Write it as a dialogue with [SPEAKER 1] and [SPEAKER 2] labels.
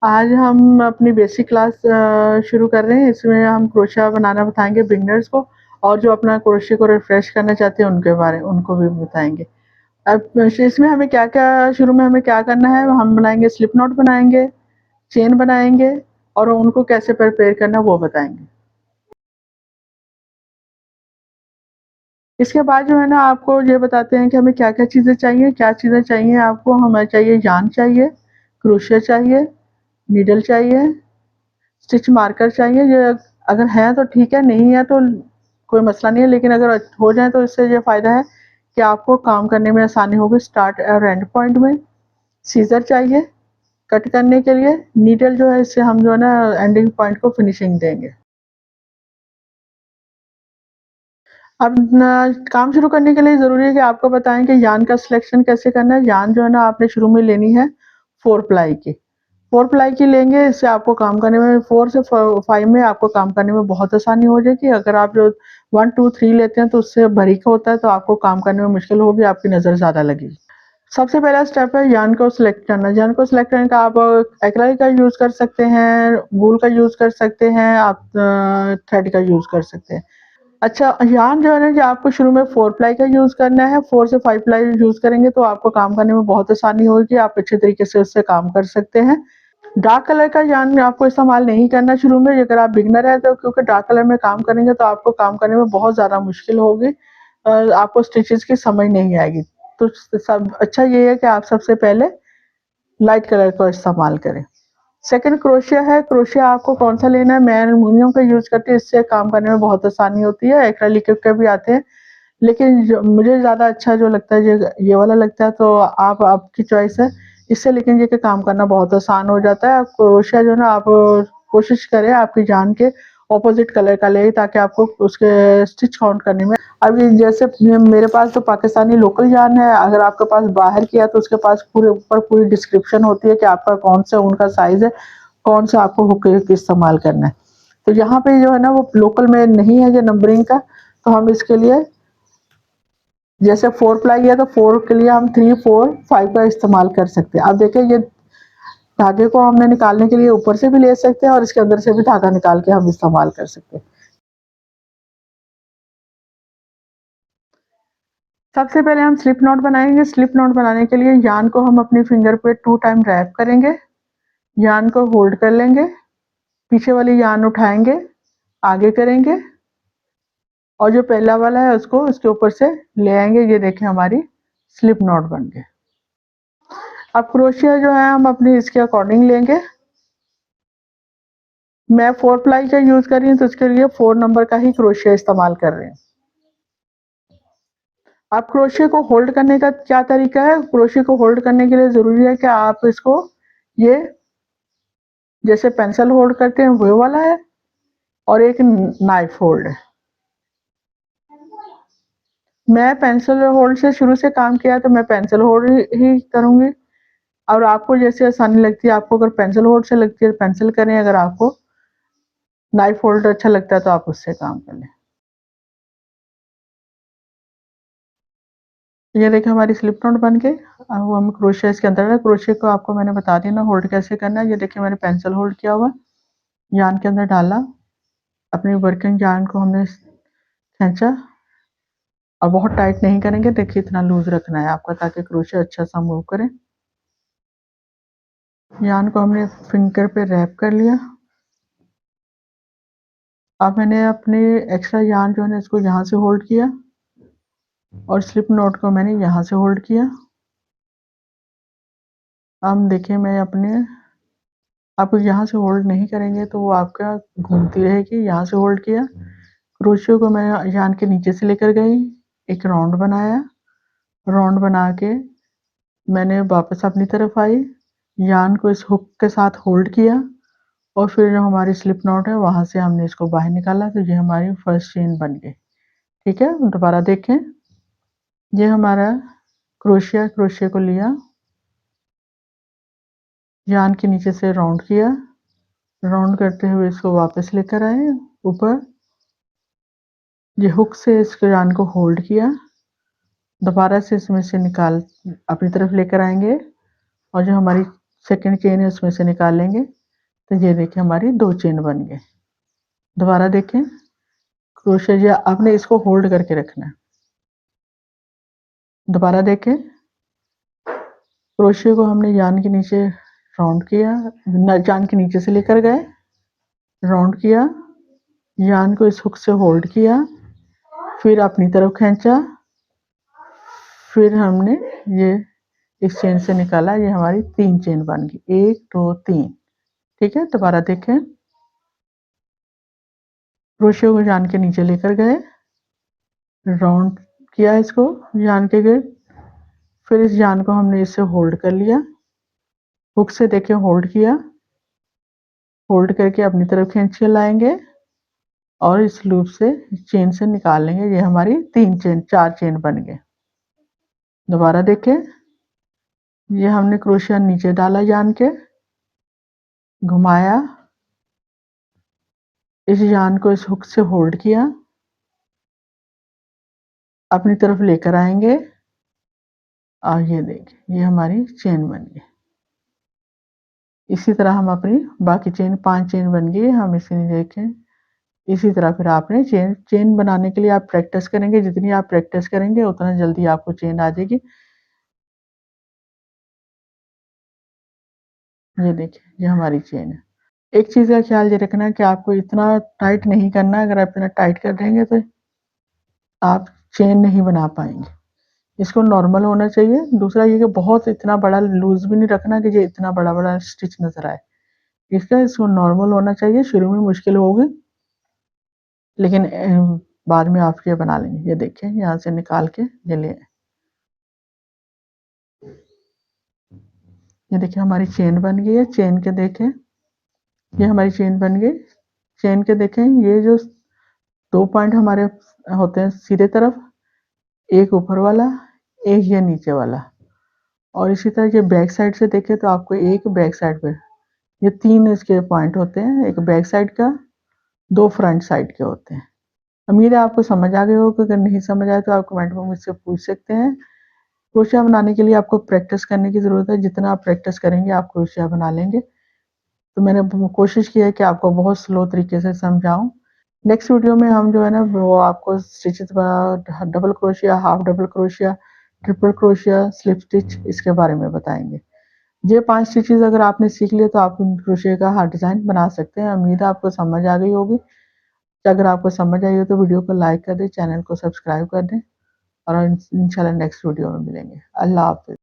[SPEAKER 1] आज हम अपनी बेसिक क्लास शुरू कर रहे हैं। इसमें हम क्रोशिया बनाना बताएँगे बिगिनर्स को, और जो अपना क्रोशिया को रिफ्रेश करना चाहते हैं उनको भी बताएँगे। अब इसमें हमें क्या-क्या शुरू में हमें क्या करना है, हम बनाएँगे स्लिप नॉट बनाएँगे, चेन बनाएँगे और उनको कैसे प्रिपेयर करना है वो बताएँगे। इसके बाद जो है ना आपको ये बताते हैं कि हमें क्या-क्या चीज़ें चाहिए, क्या चीज़ें चाहिए आपको। हमें चाहिए यार्न चाहिए, क्रोशिया चाहिए, नीडल चाहिए, स्टिच मार्कर चाहिए। ये अगर है तो ठीक है, नहीं है तो कोई मसला नहीं है, लेकिन अगर हो जाए तो इससे ये फ़ायदा है कि आपको काम करने में आसानी होगी स्टार्ट और एंड पॉइंट में। सीज़र चाहिए कट करने के लिए, नीडल जो है इससे हम जो है ना एंडिंग पॉइंट को फिनिशिंग देंगे। अब काम शुरू करने के लिए ज़रूरी है कि आपको बताएँ कि यार्न का सिलेक्शन कैसे करना है। यार्न जो है ना आपने शुरू में लेनी है 4 प्लाई की। 4 प्लाई की लेंगे, इससे आपको काम करने में 4 से फ 5 में आपको काम करने में बहुत आसानी हो जाएगी। अगर आप जो 1, 2, 3 लेते हैं तो उससे बारीक होता है, तो आपको काम करने में मुश्किल होगी, आपकी नज़र ज़्यादा लगेगी। सबसे पहला स्टेप है यार्न को सिलेक्ट करना। यार्न को सिलेक्ट करने का आप एक्रेलिक का यूज़ कर सकते हैं, वूल का यूज़ कर सकते हैं, आप थ्रेड का यूज़ कर सकते हैं। अच्छा, यार्न जो है ना कि आपको शुरू में 4 प्लाई का यूज़ करना है। 4 से 5 प्लाई यूज़ करेंगे तो आपको काम करने में बहुत आसानी होगी, आप अच्छे तरीके से उससे काम कर सकते हैं। डार्क कलर का यार्न आपको इस्तेमाल नहीं करना शुरू में, अगर आप बिगिनर हैं तो, क्योंकि डार्क कलर में काम करेंगे तो आपको काम करने में बहुत ज़्यादा मुश्किल होगी। आपको स्टिचेज़ की समझ नहीं आएगी। तो सब अच्छा ये है कि आप सबसे पहले लाइट कलर का इस्तेमाल करें। सेकंड क्रोशिया है, क्रोशिया आपको कौन-सा लेना है, मैं एल्युमिनियम का यूज़ करती हूँ, इससे काम करने में बहुत आसानी होती है। एक्रेलिक के भी आते हैं, लेकिन जो मुझे ज़्यादा अच्छा जो लगता है ये वाला लगता है, तो आप आपकी चॉइस है। इससे लेकिन ये कि काम करना बहुत आसान हो जाता है। क्रोशिया जो है ना आप कोशिश करें आपकी जान के ऑपोज़िट कलर का लें, ताकि आपको उसके स्टिच काउंट करने में अभी जैसे मेरे पास तो पाकिस्तानी लोकल यार्न है, अगर आपके पास बाहर की है तो उसके पास पूरे ऊपर पूरी डिस्क्रिप्शन होती है कि आपका कौन-सा ऊन का साइज़ है, कौन-सा आपको हुक इस्तेमाल करना है। तो यहाँ पे जो है ना वो लोकल में नहीं है ये नंबरिंग का, तो हम इसके लिए जैसे 4 प्लाई है तो 4 के लिए हम 3, 4, 5 का इस्तेमाल कर सकते हैं। अब देखिए ये धागे को हमने निकालने के लिए ऊपर से भी ले सकते हैं और इसके अंदर से भी धागा निकाल के हम इस्तेमाल कर सकते हैं। सबसे पहले हम स्लिप नॉट बनाएँगे। स्लिप नॉट बनाने के लिए यार्न को हम अपनी फिंगर पे 2 टाइम रैप करेंगे, यार्न को होल्ड कर लेंगे, पीछे वाली यार्न उठाएँगे, आगे करेंगे और जो पहला वाला है उसको उसके ऊपर से ले आएँगे। ये देखिए हमारी स्लिप नॉट बन गई। अब क्रोशिया जो है हम अपनी इसके अकॉर्डिंग लेंगे। मैं 4 प्लाई का यूज़ कर रही हूँ तो उसके लिए 4 नंबर का ही क्रोशिया इस्तेमाल कर रही हूँ। अब क्रोशिया को होल्ड करने का क्या तरीका है? क्रोशिया को होल्ड करने के लिए ज़रूरी है कि आप इसको ये जैसे पेंसिल होल्ड करते हैं वो वाला है, और एक नाइफ होल्ड है। मैं पेंसिल होल्ड से शुरू से काम किया तो मैं पेंसिल होल्ड ही करूँगी, और आपको जैसे आसानी लगती है, आपको अगर पेंसिल होल्ड से लगती है तो पेंसिल करें, अगर आपको नाइफ होल्ड अच्छा लगता है तो आप उससे काम कर लें। ये देखिए हमारी स्लिप नॉट बन गई। अब हम क्रोशिया इसके अंदर है, क्रोशिया को आपको मैंने बता दिया ना होल्ड कैसे करना है। ये देखिए मैंने पेंसिल होल्ड किया हुआ, यार्न के अंदर डाला, अपनी वर्किंग यार्न को हमने खींचा, और बहुत टाइट नहीं करेंगे, देखिए इतना लूज़ रखना है आपका ताकि क्रोशिया अच्छा सा मूव करे। यार्न को हमने फिंगर पे रैप कर लिया। अब मैंने अपने एक्स्ट्रा यार्न जो है ना इसको यहाँ से होल्ड किया, और स्लिप नॉट को मैंने यहाँ से होल्ड किया। अब देखिए मैं अपने आप यहाँ से होल्ड नहीं करेंगे तो वो आपका घूमती रहेगी। यहाँ से होल्ड किया, क्रोशिया को मैं यार्न के नीचे से लेकर गई, एक राउंड बनाया, राउंड बना के मैंने वापस अपनी तरफ आई, यार्न को इस हुक के साथ होल्ड किया, और फिर जो हमारी स्लिप नॉट है वहाँ से हमने इसको बाहर निकाला, तो ये हमारी फर्स्ट चेन बन गई। ठीक है, दोबारा देखें, ये हमारा क्रोशिया, क्रोशिया को लिया, यार्न के नीचे से राउंड किया, राउंड करते हुए इसको वापस लेकर आए ऊपर, ये हुक से इस यार्न को होल्ड किया, दोबारा से इसमें से निकाल अपनी तरफ लेकर आएंगे, और जो हमारी सेकंड चेन है उसमें से निकाल लेंगे, तो ये देखिए हमारी 2 चेन बन गए। दोबारा देखें, क्रोशे जो आपने इसको होल्ड करके रखना है। दोबारा देखें, क्रोशे को हमने यान के नीचे राउंड किया, यान के नीचे से लेकर गए, राउंड किया, यान को इस हुक से होल्ड किया, फिर अपनी तरफ खींचा, फिर हमने ये इस चेन से निकाला, ये हमारी 3 चेन बन गई, 1 2 3। ठीक है, दोबारा देखें, क्रोशे को यान के नीचे लेकर गए, राउंड किया इसको यान के गिर्द, फिर इस यान को हमने इससे होल्ड कर लिया, हुक से देखें होल्ड किया, होल्ड करके अपनी तरफ खींच के लाएंगे और इस लूप से चेन से निकाल लेंगे। ये हमारी 4 चेन बन गए। दोबारा देखें, ये हमने क्रोशिया नीचे डाला यान के, घुमाया, इस यान को इस हुक से होल्ड किया, अपनी तरफ लेकर आएंगे और ये देखिए ये हमारी चेन बन गई। इसी तरह हम अपनी बाकी चेन 5 चेन बन गई, हम इसे देखें। इसी तरह फिर आपने चेन बनाने के लिए आप प्रैक्टिस करेंगे, जितनी आप प्रैक्टिस करेंगे उतना जल्दी आपको चेन आ जाएगी। ये देखिए ये हमारी चेन है। एक चीज़ का ख्याल ये रखना है कि आपको इतना टाइट नहीं करना है, अगर आप इतना टाइट कर देंगे तो आप चेन नहीं बना पाएंगे। इसको नॉर्मल होना चाहिए। दूसरा ये कि बहुत इतना बड़ा लूज भी नहीं रखना कि ये इतना बड़ा बड़ा स्टिच नजर आए। इसको नॉर्मल होना चाहिए। शुरू में मुश्किल होगी, लेकिन बाद में आप ये बना लेंगे। ये देखिए यहाँ से निकाल के ये ले, ये देखिए हमारी चेन बन गई है। चेन के देखें, ये हमारी चेन बन गई। चेन के देखें, ये जो 2 पॉइंट हमारे होते हैं सीधे तरफ, एक ऊपर वाला, एक ये नीचे वाला, और इसी तरह ये बैक साइड से देखें तो आपको एक बैक साइड पे ये 3 इसके पॉइंट होते हैं, एक बैक साइड का, 2 फ्रंट साइड के होते हैं। उम्मीद है आपको समझ आ गई होगी। अगर नहीं समझ आए तो आप कमेंट में मुझसे पूछ सकते हैं। क्रोशिया बनाने के लिए आपको प्रैक्टिस करने की ज़रूरत है। जितना आप प्रैक्टिस करेंगे आप क्रोशिया बना लेंगे। तो मैंने कोशिश की है कि आपको बहुत स्लो तरीके से समझाऊं। नेक्स्ट वीडियो में हम जो है ना वो आपको stitches, double crochet, half double crochet, triple crochet, slip stitch, इसके बारे में बताएंगे। ये 5 स्टिचेस अगर आपने सीख लिए तो आप क्रोशिया का हार्ट डिज़ाइन बना सकते हैं। उम्मीद है आपको समझ आ गई होगी। अगर आपको समझ आई हो तो वीडियो को लाइक कर दें, चैनल को सब्सक्राइब कर दें और इंशाल्लाह नेक्स्ट वीडियो में मिलेंगे। अल्लाह हाफ़िज़।